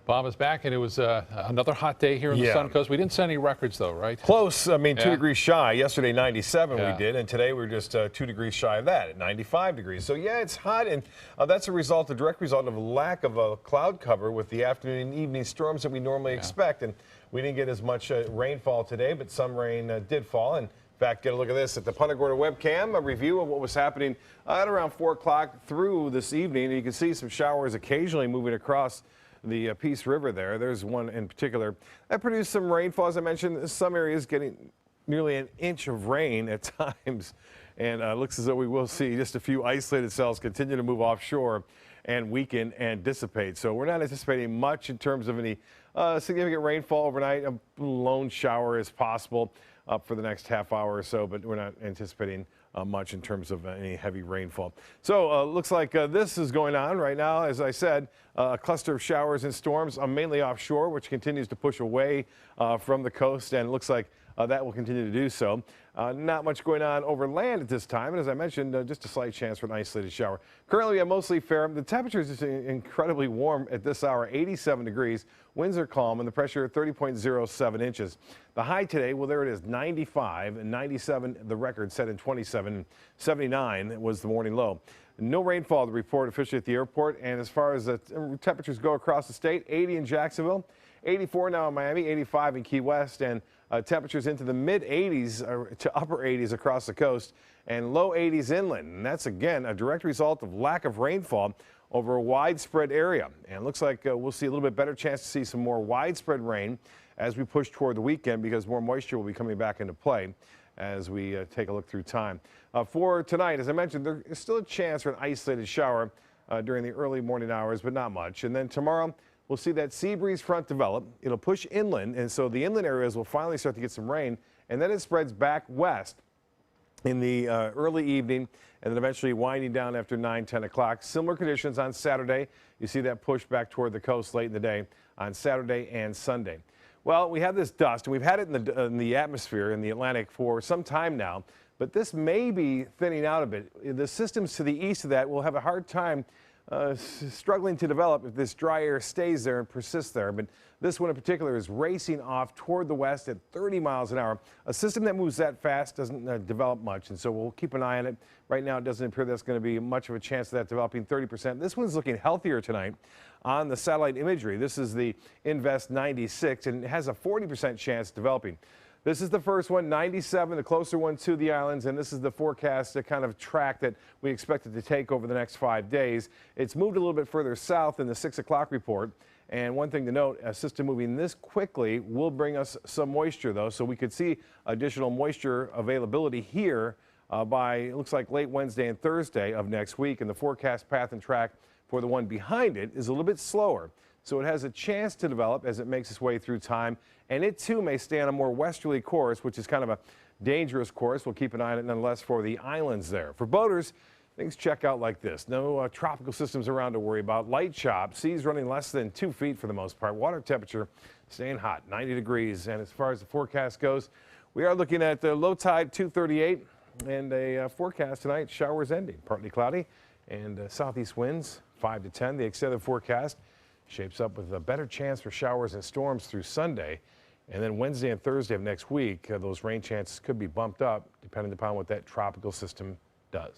Bob is back, and it was another hot day here in the Sun Coast. We didn't set any records, though, right? Close. I mean, 2 degrees shy. Yesterday, 97 we did, and today we're just 2 degrees shy of that at 95 degrees. So, yeah, it's hot, and that's a direct result of a lack of cloud cover with the afternoon and evening storms that we normally expect. And we didn't get as much rainfall today, but some rain did fall. And in fact, get a look at this at the Punta Gorda webcam, a review of what was happening at around 4 o'clock through this evening. And you can see some showers occasionally moving across the Peace River there. There's one in particular that produced some rainfall. As I mentioned, some areas getting nearly an inch of rain at times. And it looks as though we will see just a few isolated cells continue to move offshore and weaken and dissipate. So we're not anticipating much in terms of any significant rainfall overnight. A lone shower is possible for the next half hour or so, but we're not anticipating much in terms of any heavy rainfall. So looks like this is going on right now. As I said, a cluster of showers and storms mainly offshore, which continues to push away from the coast, and it looks like that will continue to do so. Not much going on over land at this time, and as I mentioned, just a slight chance for an isolated shower. Currently, we have mostly fair. The temperature is just incredibly warm at this hour, 87 degrees. Winds are calm, and the pressure 30.07 inches. The high today, well, there it is, 95, and 97, the record set in 27, 79 was the morning low. No rainfall to report officially at the airport, and as far as the temperatures go across the state, 80 in Jacksonville, 84 now in Miami, 85 in Key West, and temperatures into the mid-80s to upper 80s across the coast, and low 80s inland. And that's, again, a direct result of lack of rainfall over a widespread area. And it looks like we'll see a little bit better chance to see some more widespread rain as we push toward the weekend, because more moisture will be coming back into play as we take a look through time. For tonight, as I mentioned, there is still a chance for an isolated shower during the early morning hours, but not much. And then tomorrow, we'll see that sea breeze front develop. It'll push inland, and so the inland areas will finally start to get some rain, and then it spreads back west in the early evening, and then eventually winding down after 9, 10 o'clock. Similar conditions on Saturday. You see that push back toward the coast late in the day on Saturday and Sunday. Well, we have this dust, and we've had it in the atmosphere in the Atlantic for some time now, but this may be thinning out a bit. The systems to the east of that will have a hard time struggling to develop if this dry air stays there and persists there. But this one in particular is racing off toward the west at 30 miles an hour. A system that moves that fast doesn't develop much, and so we'll keep an eye on it. Right now, it doesn't appear that's going to be much of a chance of that developing 30%. This one's looking healthier tonight on the satellite imagery. This is the Invest 96, and it has a 40% chance developing. This is the first one, 97, the closer one to the islands, and this is the forecast, the kind of track that we expect it to take over the next 5 days. It's moved a little bit further south in the 6 o'clock report. And one thing to note, a system moving this quickly will bring us some moisture, though, so we could see additional moisture availability here by, it looks like, late Wednesday and Thursday of next week. And the forecast path and track for the one behind it is a little bit slower. So it has a chance to develop as it makes its way through time. And it, too, may stay on a more westerly course, which is kind of a dangerous course. We'll keep an eye on it nonetheless for the islands there. For boaters, things check out like this. No tropical systems around to worry about. Light chop, seas running less than 2 feet for the most part. Water temperature staying hot, 90 degrees. And as far as the forecast goes, we are looking at the low tide 238 and a forecast tonight, showers ending. Partly cloudy and southeast winds 5 to 10. The extended forecast shapes up with a better chance for showers and storms through Sunday. And then Wednesday and Thursday of next week, those rain chances could be bumped up depending upon what that tropical system does.